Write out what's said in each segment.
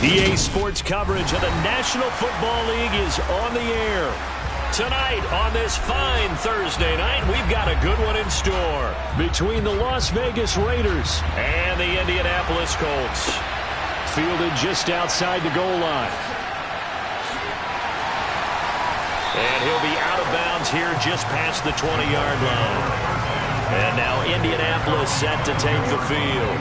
EA Sports coverage of the National Football League is on the air. Tonight on this fine Thursday night, we've got a good one in store between the Las Vegas Raiders and the Indianapolis Colts. Fielded just outside the goal line. And he'll be out of bounds here just past the 20-yard line. And now Indianapolis set to take the field.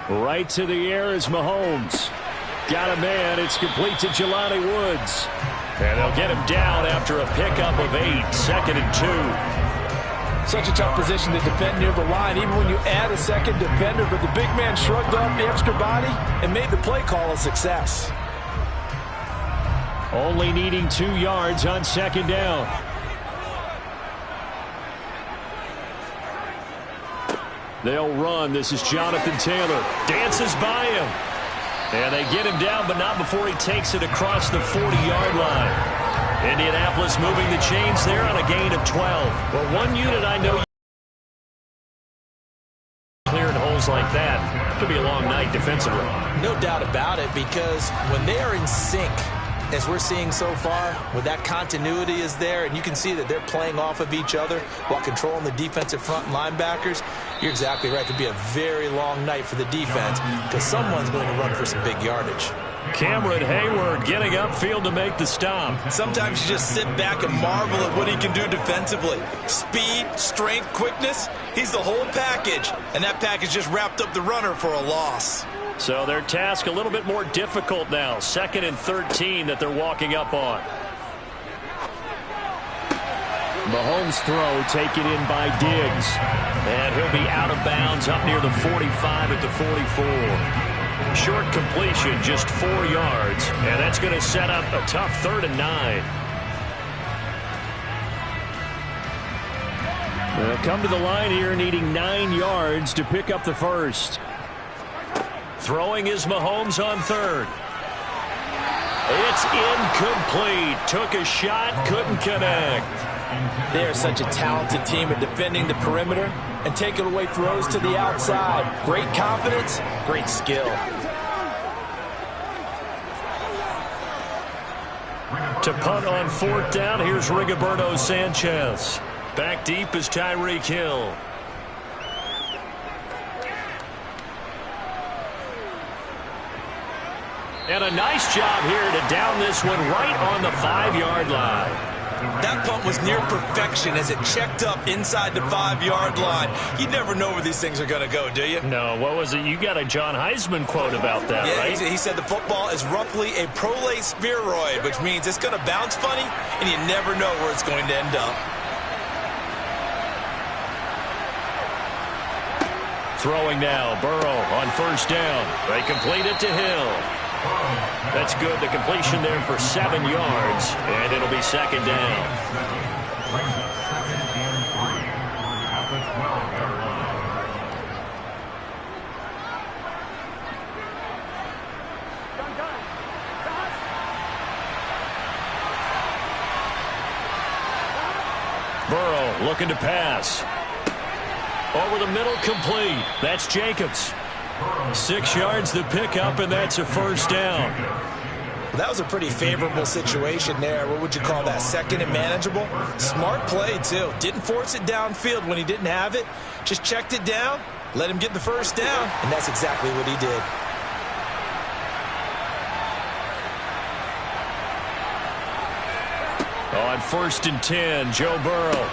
Right to the air is Mahomes. Got a man. It's complete to Jelani Woods. And they'll get him down after a pickup of 8. 2nd and 2. Such a tough position to defend near the line, even when you add a second defender. But the big man shrugged off the extra body and made the play call a success. Only needing 2 yards on 2nd down. They'll run. This is Jonathan Taylor. Dances by him. And they get him down, but not before he takes it across the 40-yard line. Indianapolis moving the chains there on a gain of 12. Well, one unit I know clearing holes like that could be a long night defensively. No doubt about it, because when they are in sync, as we're seeing so far, when that continuity is there and you can see that they're playing off of each other while controlling the defensive front and linebackers, you're exactly right. It could be a very long night for the defense because someone's going to run for some big yardage. Cameron Hayward getting upfield to make the stop. Sometimes you just sit back and marvel at what he can do defensively. Speed, strength, quickness, he's the whole package. And that package just wrapped up the runner for a loss. So their task a little bit more difficult now. 2nd and 13 that they're walking up on. Mahomes throw taken in by Diggs. And he'll be out of bounds up near the 45 at the 44. Short completion, just 4 yards. And that's going to set up a tough 3rd and 9. They'll come to the line here needing 9 yards to pick up the first. Throwing is Mahomes on 3rd. It's incomplete. Took a shot, couldn't connect. They are such a talented team at defending the perimeter and taking away throws to the outside. Great confidence, great skill. To punt on 4th down, here's Rigoberto Sanchez. Back deep is Tyreek Hill. And a nice job here to down this one right on the 5-yard line. That punt was near perfection as it checked up inside the 5-yard line. You never know where these things are going to go, do you? No, what was it? You got a John Heisman quote about that, yeah, right? He said the football is roughly a prolate spheroid, which means it's going to bounce funny, and you never know where it's going to end up. Throwing now, Burrow on 1st down. They complete it to Hill. That's good. The completion there for 7 yards, and it'll be 2nd down. Burrow looking to pass. Over the middle, complete. That's Jacobs. 6 yards the pickup, and that's a 1st down. That was a pretty favorable situation there. What would you call that? 2nd and manageable? Smart play, too. Didn't force it downfield when he didn't have it. Just checked it down, let him get the 1st down, and that's exactly what he did. On 1st and 10, Joe Burrow.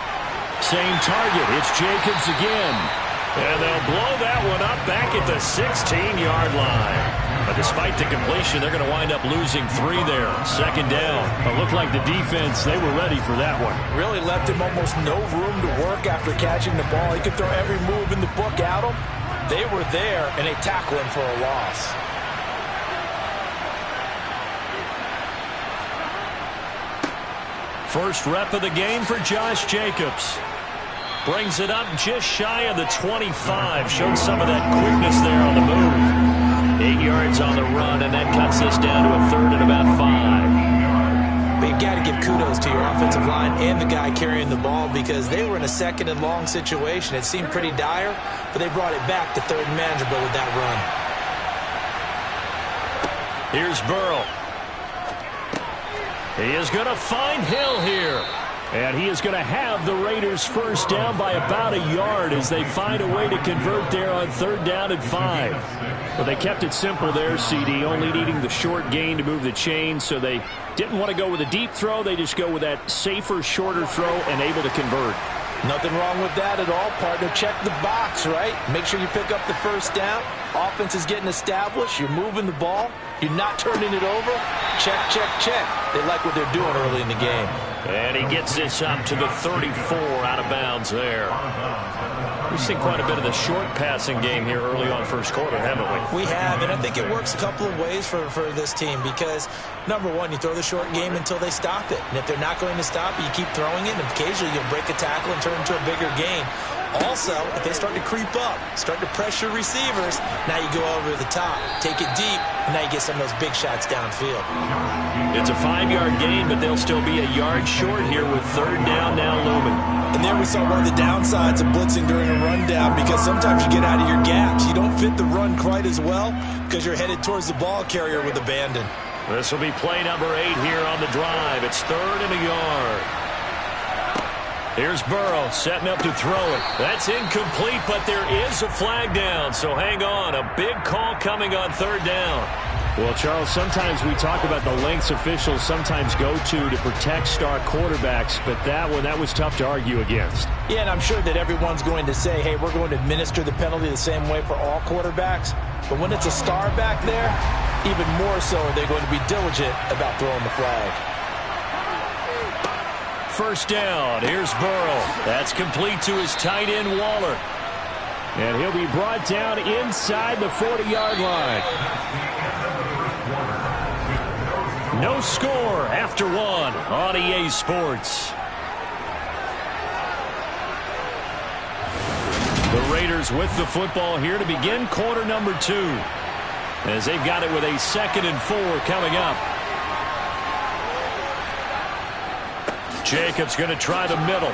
Same target. It's Jacobs again. And they'll blow that one up back at the 16-yard line. But despite the completion, they're going to wind up losing 3 there. 2nd down. It looked like the defense, they were ready for that one. Really left him almost no room to work after catching the ball. He could throw every move in the book at him. They were there, and they tackle him for a loss. First rep of the game for Josh Jacobs. Brings it up just shy of the 25. Showed some of that quickness there on the move. 8 yards on the run, and that cuts this down to a third and about 5. But you've got to give kudos to your offensive line and the guy carrying the ball because they were in a second and long situation. It seemed pretty dire, but they brought it back to third and manageable with that run. Here's Burrow. He is going to find Hill here. And he is going to have the Raiders first down by about a yard as they find a way to convert there on third down and 5. Well, they kept it simple there, CD, only needing the short gain to move the chain, so they didn't want to go with a deep throw. They just go with that safer, shorter throw and able to convert. Nothing wrong with that at all, partner. Check the box, right? Make sure you pick up the first down. Offense is getting established. You're moving the ball. You're not turning it over. Check, check, check. They like what they're doing early in the game. And he gets this up to the 34 out of bounds there. We've seen quite a bit of the short passing game here early on first quarter, haven't we? We have, and I think it works a couple of ways for this team because, number one, you throw the short game until they stop it. And if they're not going to stop it, you keep throwing it, and occasionally you'll break a tackle and turn it into a bigger gain. Also, if they start to creep up, start to pressure receivers, now you go over the top, take it deep, and now you get some of those big shots downfield. It's a 5-yard gain, but they'll still be a yard short here with third down now looming. And there we saw one of the downsides of blitzing during a rundown because sometimes you get out of your gaps. You don't fit the run quite as well because you're headed towards the ball carrier with abandon. This will be play number 8 here on the drive. It's third and a yard. Here's Burrow setting up to throw it. That's incomplete, but there is a flag down, so hang on. A big call coming on third down. Well, Charles, sometimes we talk about the lengths officials sometimes go to protect star quarterbacks, but that was tough to argue against. Yeah, and I'm sure that everyone's going to say, hey, we're going to administer the penalty the same way for all quarterbacks. But when it's a star back there, even more so they're going to be diligent about throwing the flag. First down, here's Burrow. That's complete to his tight end, Waller. And he'll be brought down inside the 40-yard line. No score after 1 on EA Sports. The Raiders with the football here to begin quarter number 2. As they've got it with a 2nd and 4 coming up. Jacobs going to try the middle.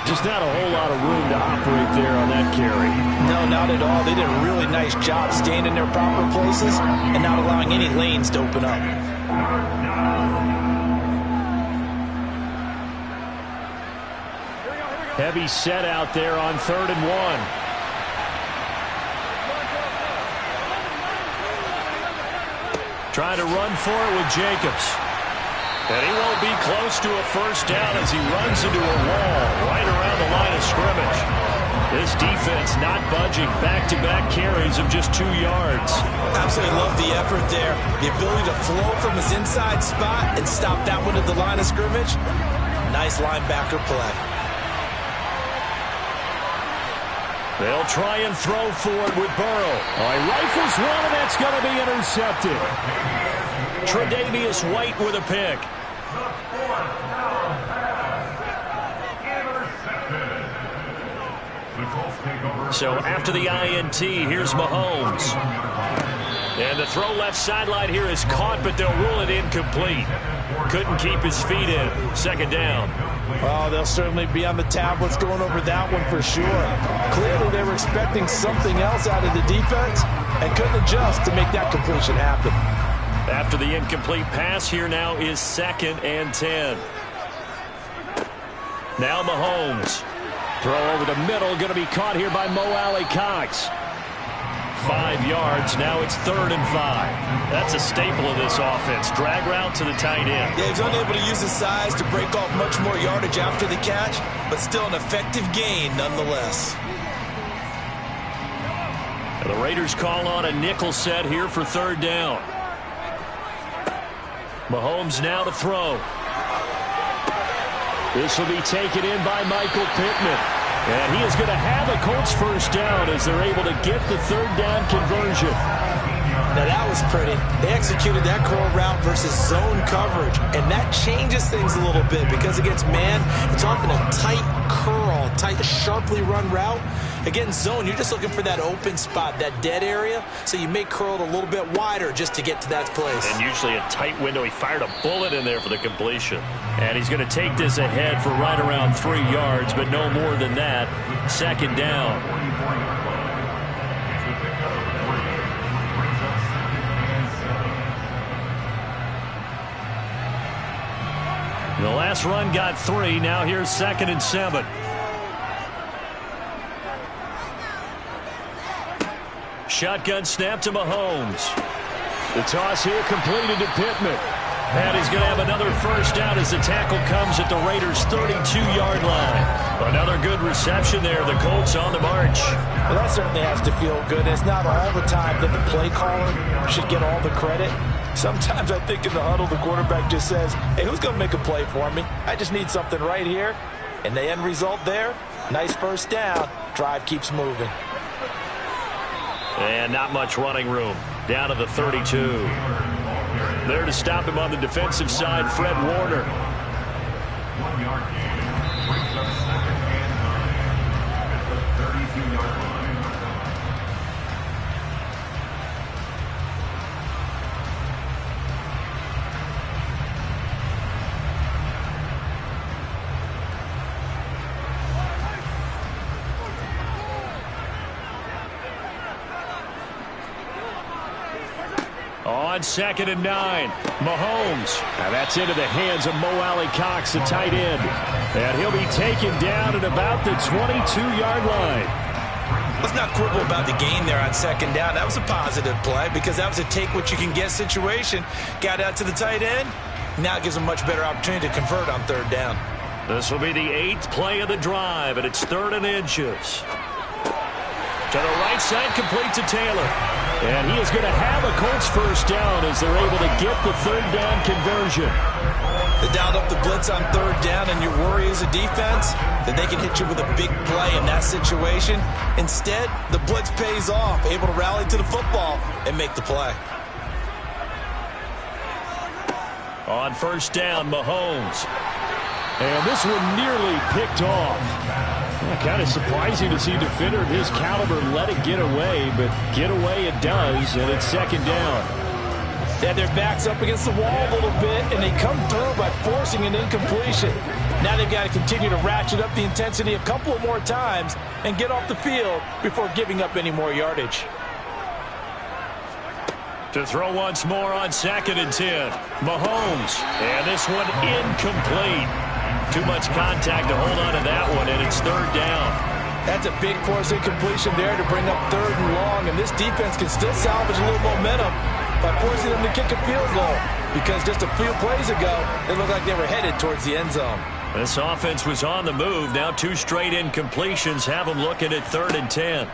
Just not a whole lot of room to operate there on that carry. No, not at all. They did a really nice job staying in their proper places and not allowing any lanes to open up. Heavy set out there on 3rd and 1. Trying to run for it with Jacobs. And he won't be close to a first down as he runs into a wall right around the line of scrimmage. This defense not budging. Back-to-back carries of just 2 yards. Absolutely love the effort there. The ability to flow from his inside spot and stop that one at the line of scrimmage. Nice linebacker play. They'll try and throw for it with Burrow. He rifles one, and that's going to be intercepted. Tre'Davious White with a pick. So after the INT, here's Mahomes. And the throw left sideline here is caught, but they'll rule it incomplete. Couldn't keep his feet in. 2nd down. Oh, they'll certainly be on the tablets going over that one for sure. Clearly they were expecting something else out of the defense and couldn't adjust to make that completion happen. After the incomplete pass, here now is 2nd and 10. Now Mahomes. Throw over the middle, going to be caught here by Mo Alley-Cox. 5 yards, now it's 3rd and 5. That's a staple of this offense. Drag route to the tight end. Yeah, he's unable to use his size to break off much more yardage after the catch, but still an effective gain nonetheless. And the Raiders call on a nickel set here for 3rd down. Mahomes now to throw. This will be taken in by Michael Pittman. And he is going to have a Colts first down as they're able to get the 3rd down conversion. Now that was pretty. They executed that curl route versus zone coverage. And that changes things a little bit because against man, it's often a tight curl, tight, sharply run route. Against zone, you're just looking for that open spot, that dead area, so you may curl it a little bit wider just to get to that place. And usually a tight window. He fired a bullet in there for the completion. And he's going to take this ahead for right around 3 yards, but no more than that. Second down. The last run got 3. Now here's 2nd and 7. Shotgun snap to Mahomes. The toss here completed to Pittman. And he's going to have another first down as the tackle comes at the Raiders' 32-yard line. Another good reception there. The Colts on the march. Well, that certainly has to feel good. It's not all the time that the play caller should get all the credit. Sometimes I think in the huddle, the quarterback just says, hey, who's going to make a play for me? I just need something right here. And the end result there, nice first down. Drive keeps moving. And not much running room. Down to the 32. There to stop him on the defensive side, Fred Warner. 1 yard gain. Brings up 2nd and 9 at the 32-yard line. On 2nd and 9, Mahomes. Now that's into the hands of Mo Alley-Cox, the tight end. And he'll be taken down at about the 22-yard line. Let's not quibble about the gain there on 2nd down. That was a positive play because that was a take-what-you-can-get situation. Got out to the tight end. Now it gives him much better opportunity to convert on 3rd down. This will be the 8th play of the drive, and it's 3rd and inches. To the right side, complete to Taylor. And he is going to have a Colts first down as they're able to get the 3rd down conversion. They dialed up the blitz on 3rd down, and your worry as a defense that they can hit you with a big play in that situation. Instead, the blitz pays off, able to rally to the football and make the play. On 1st down, Mahomes. And this one nearly picked off. Kind of surprising to see a defender of his caliber let it get away, but get away it does, and it's 2nd down. Yeah, their back's up against the wall a little bit, and they come through by forcing an incompletion. Now they've got to continue to ratchet up the intensity a couple of more times and get off the field before giving up any more yardage. To throw once more on 2nd and 10. Mahomes. And this one incomplete. Too much contact to hold on to that one, and it's 3rd down. That's a big force incompletion there to bring up 3rd and long, and this defense can still salvage a little momentum by forcing them to kick a field goal, because just a few plays ago, it looked like they were headed towards the end zone. This offense was on the move. Now 2 straight incompletions have them looking at 3rd and 10.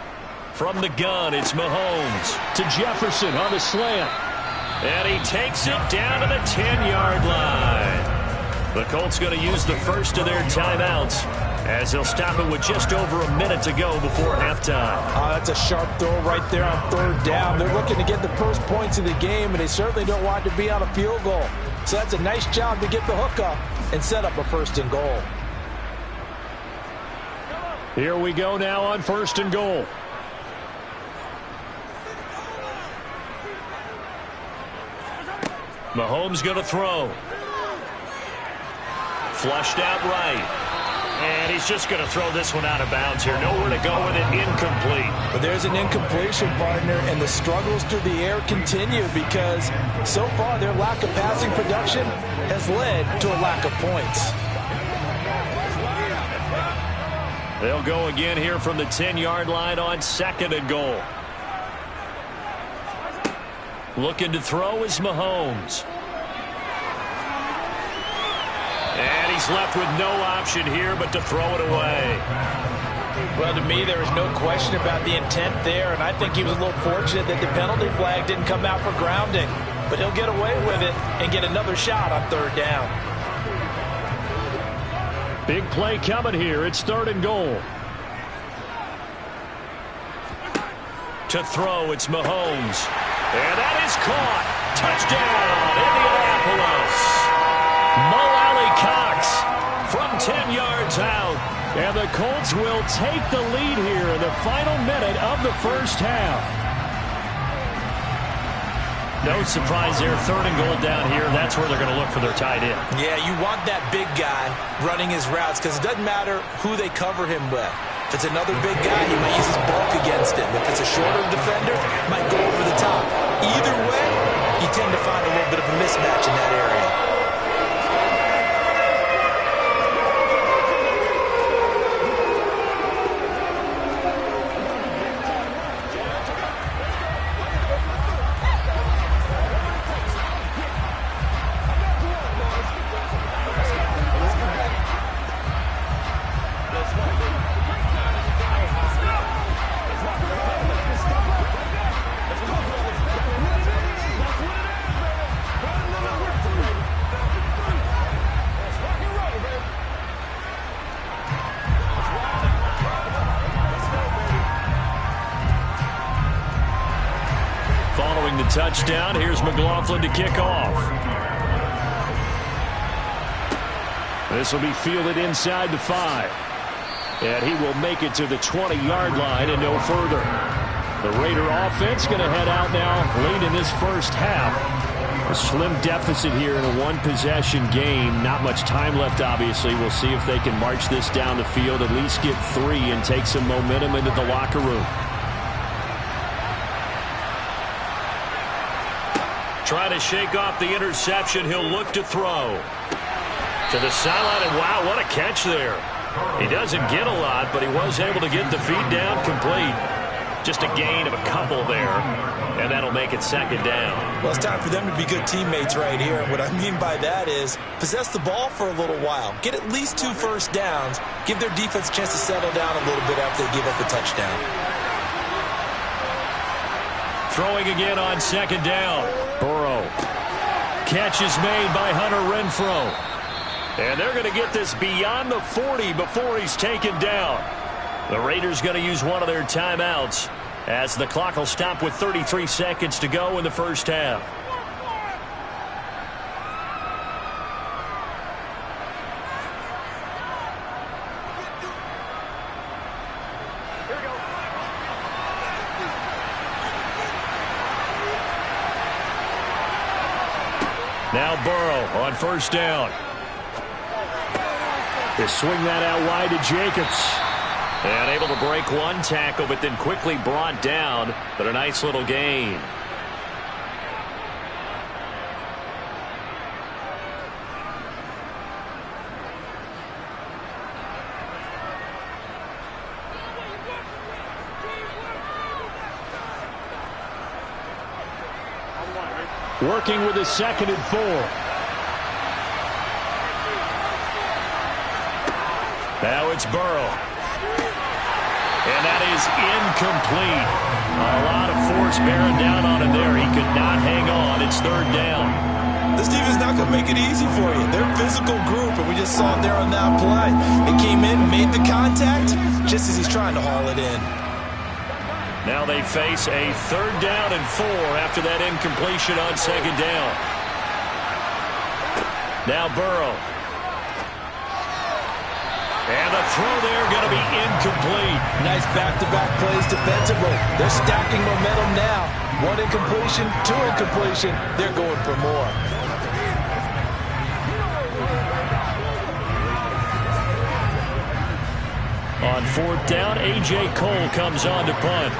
From the gun, it's Mahomes to Jefferson on the slant. And he takes it down to the 10-yard line. The Colts going to use the first of their timeouts as they'll stop it with just over a minute to go before halftime. That's a sharp throw right there on 3rd down. They're looking to get the first points of the game, and they certainly don't want it to be on a field goal. So that's a nice job to get the hook up and set up a 1st and goal. Here we go now on 1st and goal. Mahomes going to throw. Flushed out right. And he's just going to throw this one out of bounds here. Nowhere to go with it. Incomplete. But there's an incompletion, partner, and the struggles through the air continue because so far their lack of passing production has led to a lack of points. They'll go again here from the 10-yard line on 2nd and goal. Looking to throw is Mahomes. And he's left with no option here but to throw it away. Well, to me, there is no question about the intent there, and I think he was a little fortunate that the penalty flag didn't come out for grounding. But he'll get away with it and get another shot on 3rd down. Big play coming here. It's 3rd and goal. To throw, it's Mahomes. And that is caught. Touchdown, Indianapolis. Mo Alley-Cox from 10 yards out And the Colts will take the lead here in the final minute of the first half. No surprise there. 3rd and goal down here. That's where they're going to look for their tight end. Yeah, you want that big guy running his routes because it doesn't matter who they cover him with. If it's another big guy, he might use his bulk against him. If it's a shorter defender, might go over the top. Either way, you tend to find a little bit of a mismatch in that area. Following the touchdown, here's McLaughlin to kick off. This will be fielded inside the 5. And he will make it to the 20-yard line and no further. The Raider offense going to head out now late in this first half. A slim deficit here in a one-possession game. Not much time left, obviously. We'll see if they can march this down the field, at least get 3 and take some momentum into the locker room. Trying to shake off the interception. He'll look to throw. To the sideline, and wow, what a catch there. He doesn't get a lot, but he was able to get the feet down complete. Just a gain of a couple there, and that'll make it 2nd down. Well, it's time for them to be good teammates right here. What I mean by that is possess the ball for a little while. Get at least 2 first downs. Give their defense a chance to settle down a little bit after they give up the touchdown. Throwing again on 2nd down. Burrow. Catch is made by Hunter Renfrow. And they're going to get this beyond the 40 before he's taken down. The Raiders going to use one of their timeouts as the clock will stop with 33 seconds to go in the first half. Now Burrow on 1st down. They swing that out wide to Jacobs. And able to break one tackle, but then quickly brought down. But a nice little gain. Working with a 2nd and 4. Now it's Burrow. And that is incomplete. A lot of force bearing down on him there. He could not hang on. It's 3rd down. This defense is not going to make it easy for you. They're a physical group, and we just saw it there on that play. They came in, made the contact, just as he's trying to haul it in. Now they face a 3rd down and 4 after that incompletion on 2nd down. Now Burrow. And the throw there going to be incomplete. Nice back-to-back plays defensively. They're stacking momentum now. 1 incompletion, 2 incompletion. They're going for more. On 4th down, A.J. Cole comes on to punt.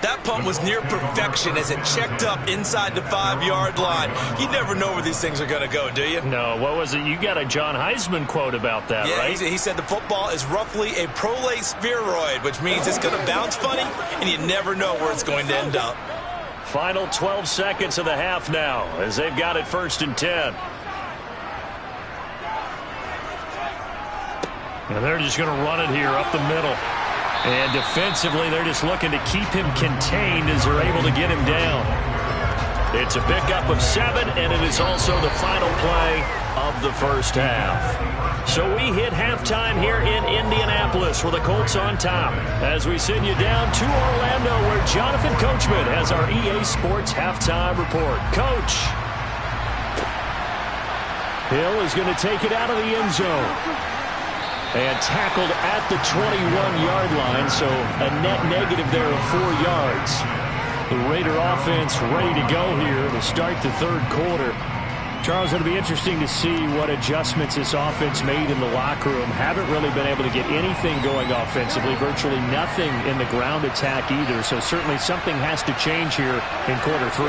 That punt was near perfection as it checked up inside the 5-yard line. You never know where these things are going to go, do you? No, what was it? You got a John Heisman quote about that, yeah, right? He said the football is roughly a prolate spheroid, which means it's going to bounce funny, and you never know where it's going to end up. Final 12 seconds of the half now as they've got it 1st and 10. And they're just going to run it here up the middle. And defensively, they're just looking to keep him contained as they're able to get him down. It's a pickup of 7, and it is also the final play of the first half. So we hit halftime here in Indianapolis with the Colts on top as we send you down to Orlando where Jonathan Coachman has our EA Sports halftime report. Coach. Hill is going to take it out of the end zone. And tackled at the 21-yard line, so a net negative there of 4 yards. The Raider offense ready to go here to start the third quarter. Charles, it'll be interesting to see what adjustments this offense made in the locker room. Haven't really been able to get anything going offensively, virtually nothing in the ground attack either. So certainly something has to change here in quarter 3.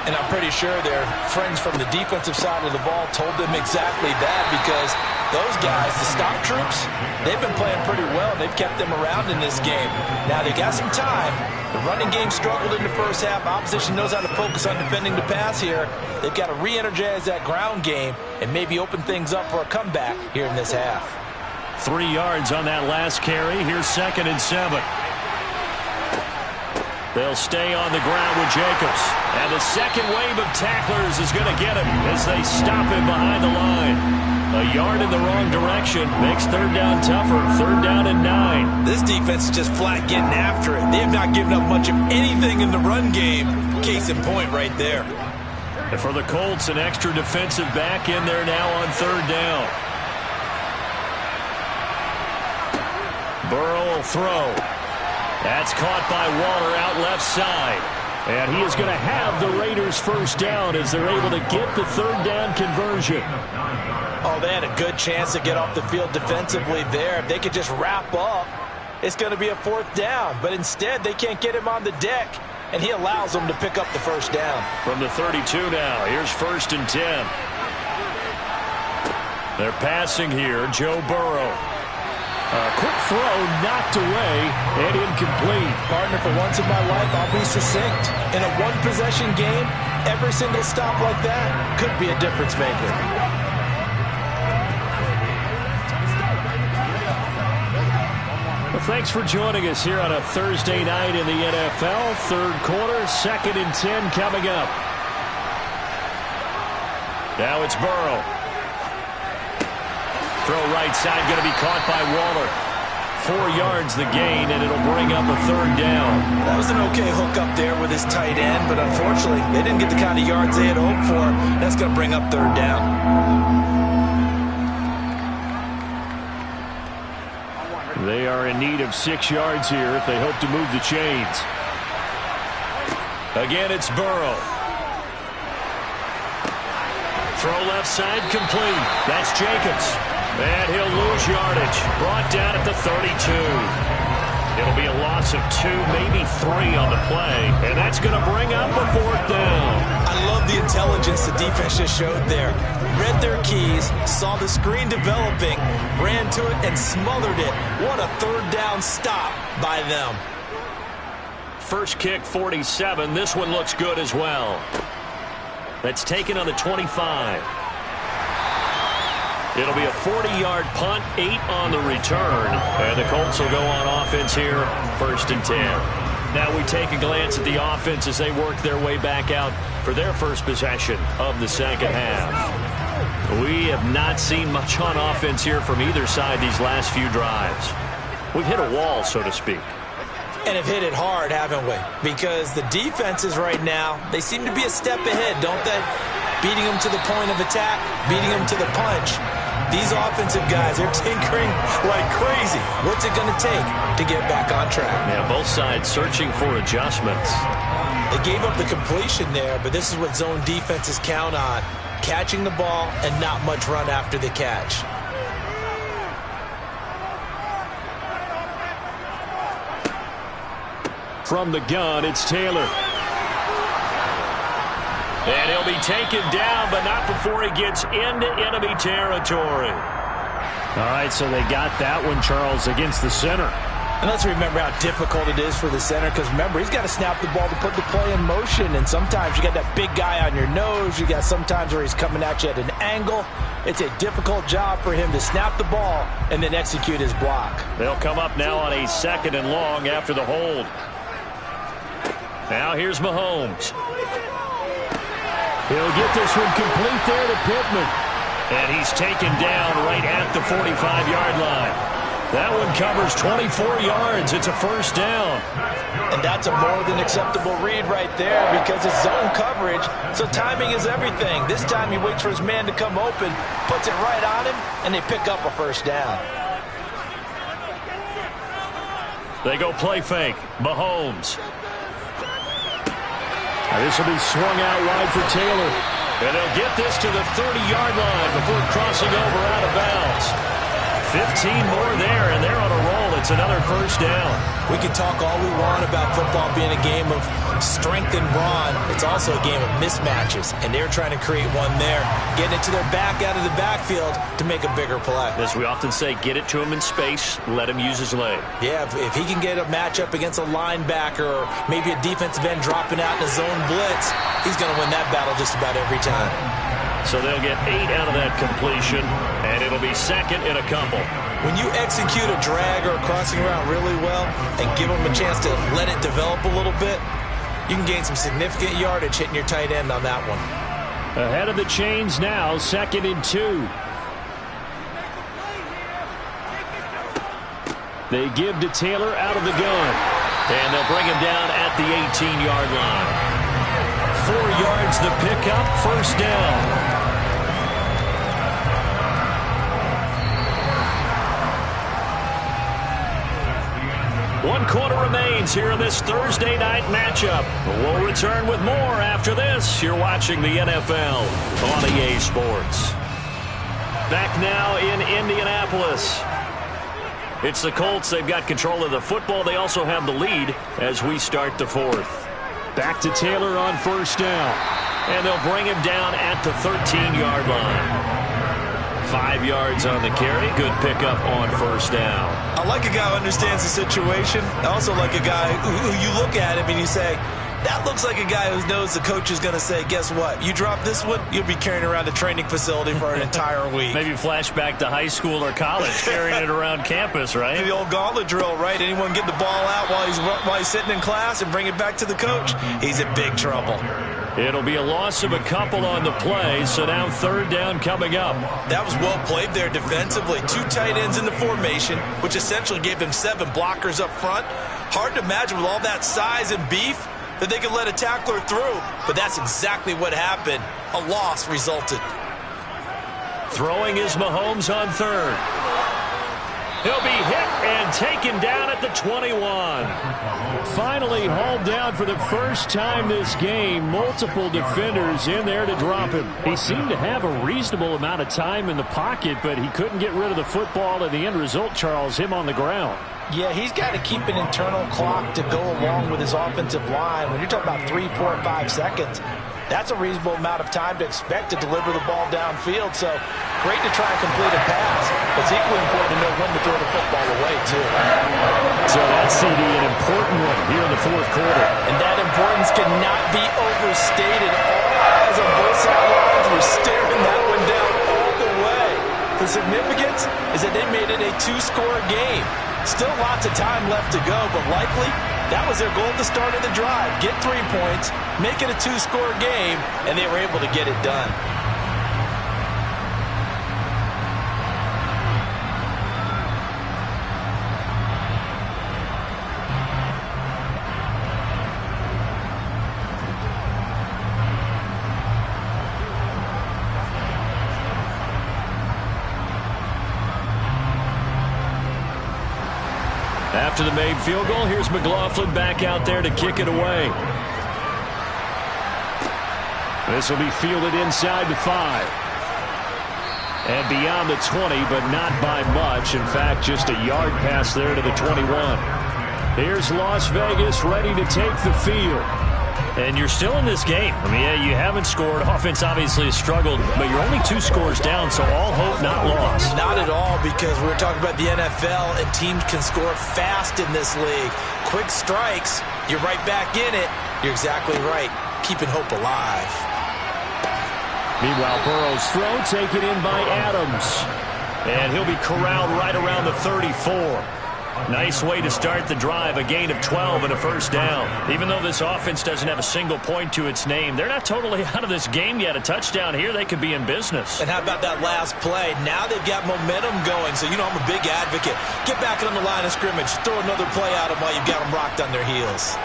And I'm pretty sure their friends from the defensive side of the ball told them exactly that, because those guys, the stop troops, they've been playing pretty well. They've kept them around in this game. Now they got some time. The running game struggled in the first half. Opposition knows how to focus on defending the pass here. They've got to re-energize that ground game and maybe open things up for a comeback here in this half. 3 yards on that last carry. Here's 2nd and 7. They'll stay on the ground with Jacobs. And the second wave of tacklers is going to get him as they stop him behind the line. A yard in the wrong direction makes third down tougher. 3rd down and 9. This defense is just flat getting after it. They have not given up much of anything in the run game. Case in point right there. And for the Colts, an extra defensive back in there now on 3rd down. Burrow will throw. That's caught by Waller out left side. And he is going to have the Raiders first down as they're able to get the 3rd down conversion. Oh, they had a good chance to get off the field defensively there. If they could just wrap up, it's going to be a 4th down. But instead, they can't get him on the deck, and he allows them to pick up the first down. From the 32 now, here's 1st and 10. They're passing here, Joe Burrow. A quick throw knocked away and incomplete. Partner, for once in my life, I'll be succinct. In a one-possession game, every single stop like that could be a difference maker. Well, thanks for joining us here on a Thursday night in the NFL. Third quarter, 2nd and 10 coming up. Now it's Burrow. Throw right side, going to be caught by Waller. 4 yards the gain, and it'll bring up a 3rd down. That was an okay hook up there with his tight end, but unfortunately, they didn't get the kind of yards they had hoped for. That's going to bring up 3rd down. They are in need of 6 yards here if they hope to move the chains. Again, it's Burrow. Throw left side, complete. That's Jacobs. And he'll lose yardage. Brought down at the 32. It'll be a loss of 2, maybe 3 on the play. And that's going to bring up a 4th down. I love the intelligence the defense just showed there. Read their keys, saw the screen developing, ran to it, and smothered it. What a 3rd down stop by them. First kick, 47. This one looks good as well. That's taken on the 25. It'll be a 40-yard punt, 8 on the return. And the Colts will go on offense here, 1st and 10. Now we take a glance at the offense as they work their way back out for their first possession of the second half. We have not seen much on offense here from either side these last few drives. We've hit a wall, so to speak. And have hit it hard, haven't we? Because the defenses right now, they seem to be a step ahead, don't they? Beating them to the point of attack, beating them to the punch. These offensive guys, they're tinkering like crazy. What's it going to take to get back on track? Yeah, both sides searching for adjustments. They gave up the completion there, but this is what zone defenses count on. Catching the ball and not much run after the catch. From the gun, it's Taylor. And he'll be taken down, but not before he gets into enemy territory. All right, so they got that one, Charles, against the center. And let's remember how difficult it is for the center, because remember, he's got to snap the ball to put the play in motion, and sometimes you got that big guy on your nose. You got sometimes where he's coming at you at an angle. It's a difficult job for him to snap the ball and then execute his block. They'll come up now on a 2nd and long after the hold. Now here's Mahomes. He'll get this one complete there to Pittman. And he's taken down right at the 45-yard line. That one covers 24 yards. It's a first down. And that's a more than acceptable read right there because it's zone coverage, so timing is everything. This time he waits for his man to come open, puts it right on him, and they pick up a first down. They go play fake. Mahomes. Now this will be swung out wide for Taylor. And they'll get this to the 30-yard line before crossing over out of bounds. 15 more there, and they're on a roll. It's another first down. We can talk all we want about football being a game of strength and brawn. It's also a game of mismatches, and they're trying to create one there, getting it to their back out of the backfield to make a bigger play. As we often say, get it to him in space, let him use his leg. Yeah, if he can get a matchup against a linebacker or maybe a defensive end dropping out in a zone blitz, he's going to win that battle just about every time. So they'll get 8 out of that completion, and it'll be second in a couple. When you execute a drag or a crossing route really well and give them a chance to let it develop a little bit, you can gain some significant yardage hitting your tight end on that one. Ahead of the chains now, 2nd and 2. They give to Taylor out of the gun, and they'll bring him down at the 18-yard line. 4 yards the pickup, first down. One quarter remains here in this Thursday night matchup. We'll return with more after this. You're watching the NFL on EA Sports. Back now in Indianapolis. It's the Colts. They've got control of the football. They also have the lead as we start the 4th. Back to Taylor on first down. And they'll bring him down at the 13-yard line. 5 yards on the carry. Good pickup on first down. I like a guy who understands the situation. I also like a guy who you look at him and you say, that looks like a guy who knows the coach is going to say, guess what? You drop this one, you'll be carrying around a training facility for an entire week. Maybe flashback to high school or college, carrying it around campus, right? The old gauntlet drill, right? Anyone get the ball out while he's sitting in class and bring it back to the coach? He's in big trouble. It'll be a loss of a couple on the play, so now 3rd down coming up. That was well played there defensively. 2 tight ends in the formation, which essentially gave them 7 blockers up front. Hard to imagine with all that size and beef that they could let a tackler through, but that's exactly what happened. A loss resulted. Throwing is Mahomes on 3rd. He'll be hit and taken down at the 21. Finally hauled down for the first time this game. Multiple defenders in there to drop him. He seemed to have a reasonable amount of time in the pocket, but he couldn't get rid of the football, and the end result, Charles, him on the ground. Yeah, he's got to keep an internal clock to go along with his offensive line. When you're talking about 3, 4, 5 seconds, that's a reasonable amount of time to expect to deliver the ball downfield. So great to try and complete a pass. But it's equally important to know when to throw the football away, too. So that CD, an important one here in the 4th quarter. And that importance cannot be overstated. All eyes on both sidelines were staring that one down all the way. The significance is that they made it a 2-score game. Still lots of time left to go, but likely that was their goal at the start of the drive. Get 3 points, make it a 2-score game, and they were able to get it done. After the made field goal, here's McLaughlin back out there to kick it away. This will be fielded inside the 5. And beyond the 20, but not by much. In fact, just a yard pass there to the 21. Here's Las Vegas ready to take the field. And you're still in this game. I mean, yeah, you haven't scored. Offense obviously has struggled, but you're only 2 scores down, so all hope not lost. Not at all, because we're talking about the NFL, and teams can score fast in this league. Quick strikes, you're right back in it. You're exactly right. Keeping hope alive. Meanwhile, Burrow's throw taken in by Adams. And he'll be corralled right around the 34. Nice way to start the drive, a gain of 12 and a first down. Even though this offense doesn't have a single point to its name, they're not totally out of this game yet. A touchdown here, they could be in business. And how about that last play? Now they've got momentum going, so you know I'm a big advocate. Get back on the line of scrimmage. Throw another play at them while you've got them rocked on their heels.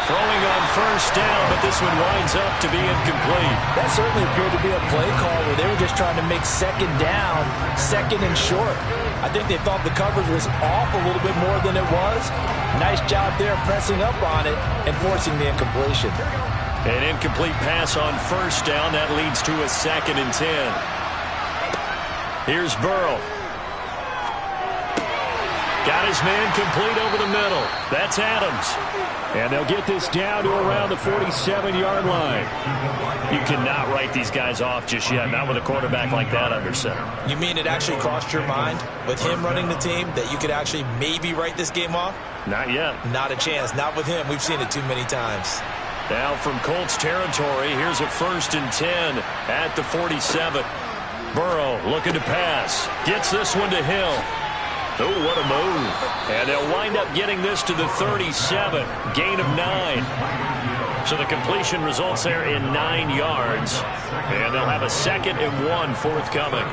Throwing on first down, but this one winds up to be incomplete. That certainly appeared to be a play call where they were just trying to make second down, second and short. I think they thought the coverage was off a little bit more than it was. Nice job there pressing up on it and forcing the incompletion. An incomplete pass on first down. That leads to a 2nd and 10. Here's Burrow. Got his man complete over the middle. That's Adams. And they'll get this down to around the 47-yard line. You cannot write these guys off just yet, not with a quarterback like that under center. You mean it actually crossed your mind with him running the team that you could actually maybe write this game off? Not yet. Not a chance. Not with him. We've seen it too many times. Now from Colts territory, here's a 1st and 10 at the 47. Burrow looking to pass. Gets this one to Hill. Oh, what a move. And they'll wind up getting this to the 37. Gain of 9. So the completion results there in 9 yards. And they'll have a 2nd and 1 forthcoming.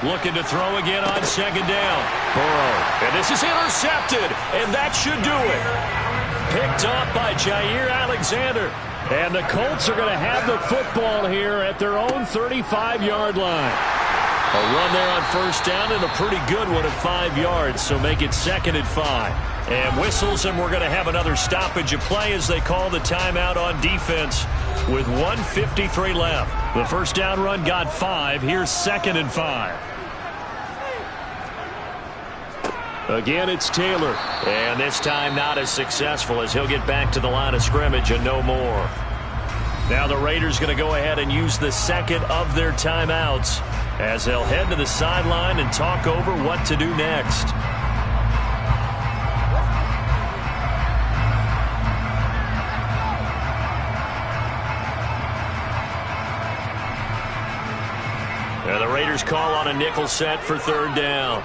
Looking to throw again on 2nd down. Burrow. And this is intercepted. And that should do it. Picked up by Jair Alexander. And the Colts are going to have the football here at their own 35-yard line. A run there on first down and a pretty good one at 5 yards. So make it 2nd and 5. And whistles, and we're going to have another stoppage of play as they call the timeout on defense with 1:53 left. The first down run got 5. Here's 2nd and 5. Again, it's Taylor. And this time not as successful as he'll get back to the line of scrimmage and no more. Now the Raiders going to go ahead and use the 2nd of their timeouts as they'll head to the sideline and talk over what to do next. And the Raiders call on a nickel set for 3rd down.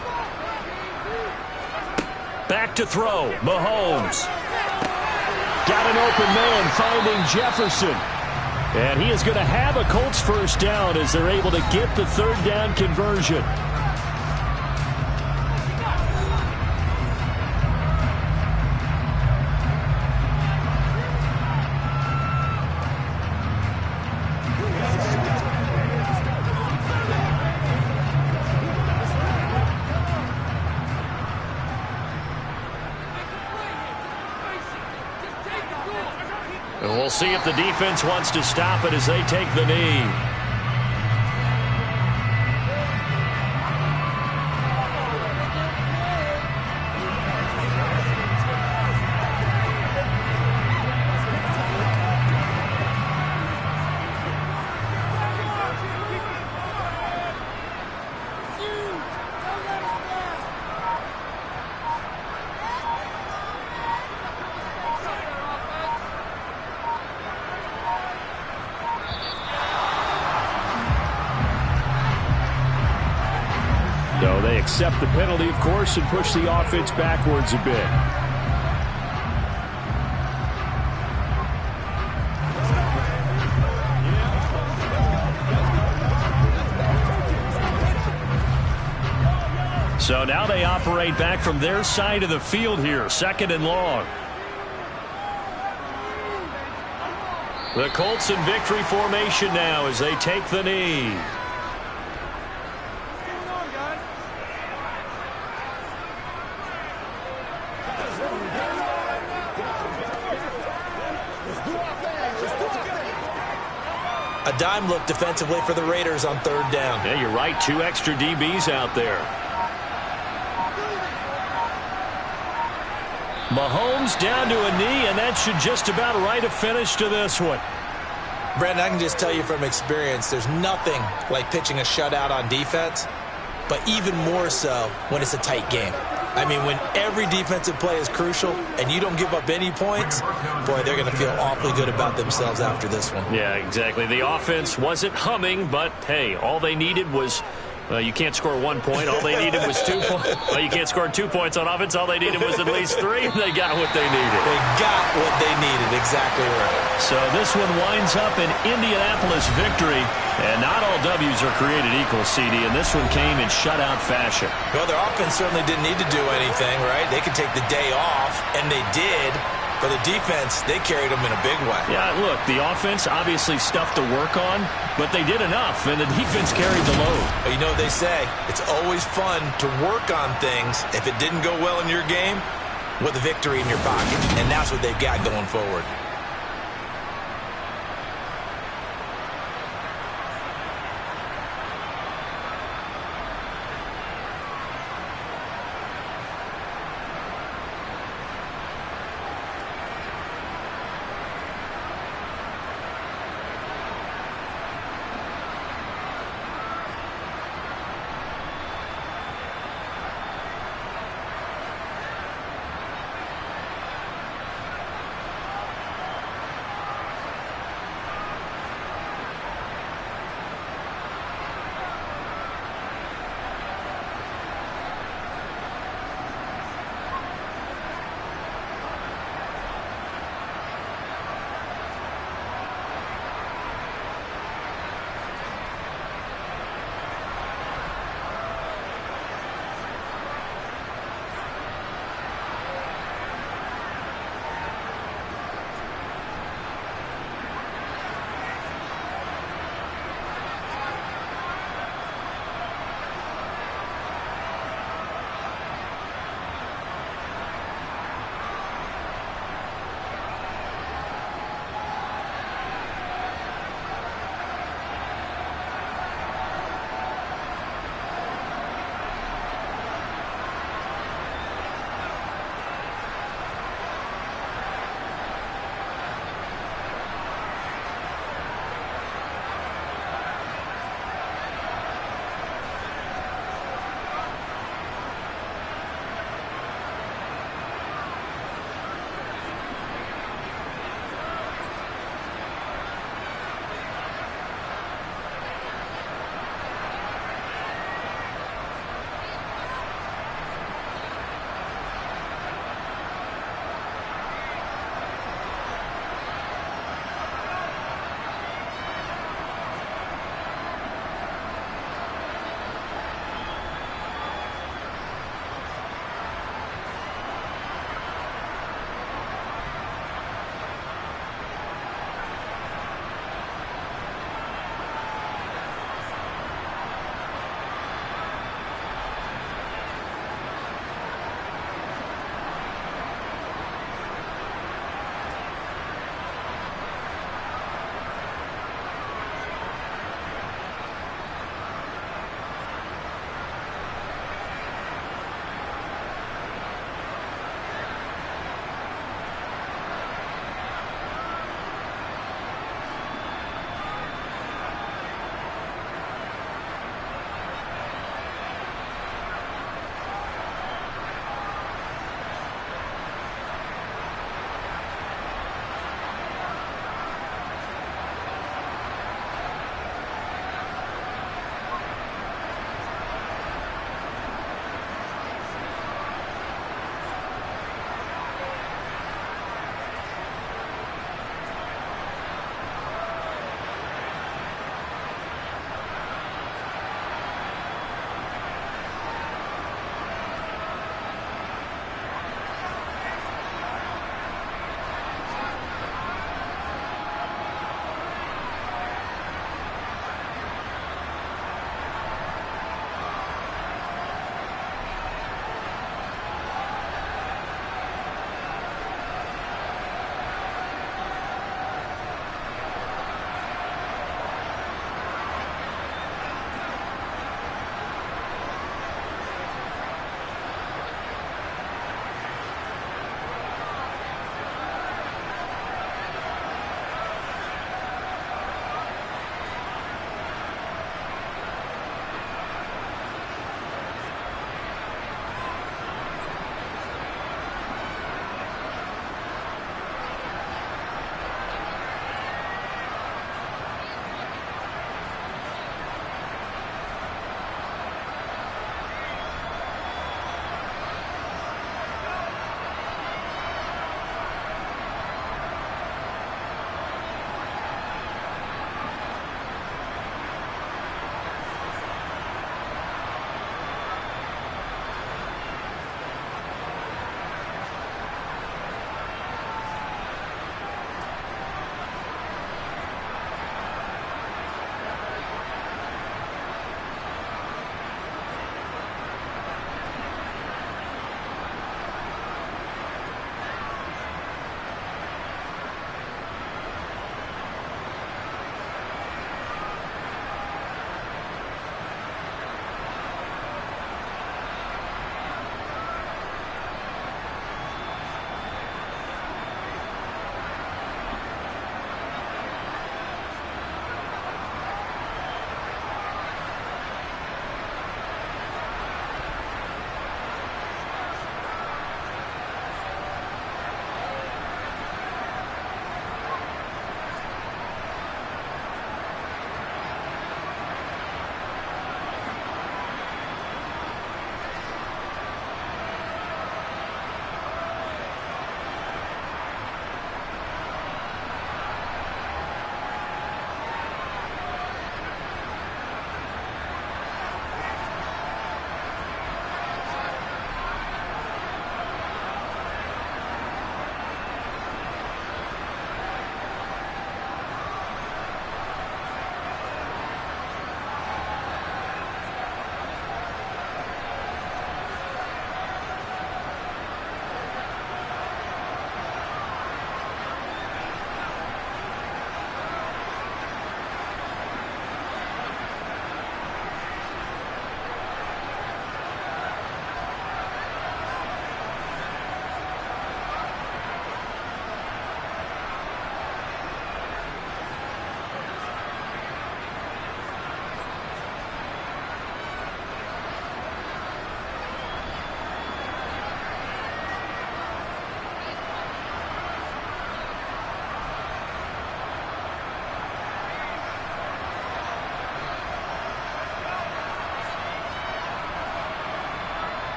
Back to throw. Mahomes. Got an open man finding Jefferson. And he is going to have a Colts first down as they're able to get the 3rd down conversion. And we'll see if the defense wants to stop it as they take the knee. So they accept the penalty, of course, and push the offense backwards a bit. So now they operate back from their side of the field here, 2nd and long. The Colts in victory formation now as they take the knee. A dime look defensively for the Raiders on 3rd down. Yeah, you're right. 2 extra DBs out there. Mahomes down to a knee, and that should just about write a finish to this one. Brandon, I can just tell you from experience, there's nothing like pitching a shutout on defense, but even more so when it's a tight game. I mean, when every defensive play is crucial and you don't give up any points, boy, they're going to feel awfully good about themselves after this one. Yeah, exactly. The offense wasn't humming, but, hey, all they needed was you can't score 1 point. All they needed was 2 points. Well, you can't score 2 points on offense. All they needed was at least 3, and they got what they needed. They got what they needed. Exactly right. So this one winds up an Indianapolis victory, and not all W's are created equal, CD, and this one came in shutout fashion. Well, their offense certainly didn't need to do anything, right? They could take the day off, and they did. For the defense, they carried them in a big way. Yeah, look, the offense obviously stuff to work on, but they did enough, and the defense carried the load. But you know what they say, it's always fun to work on things if it didn't go well in your game with a victory in your pocket, and that's what they've got going forward.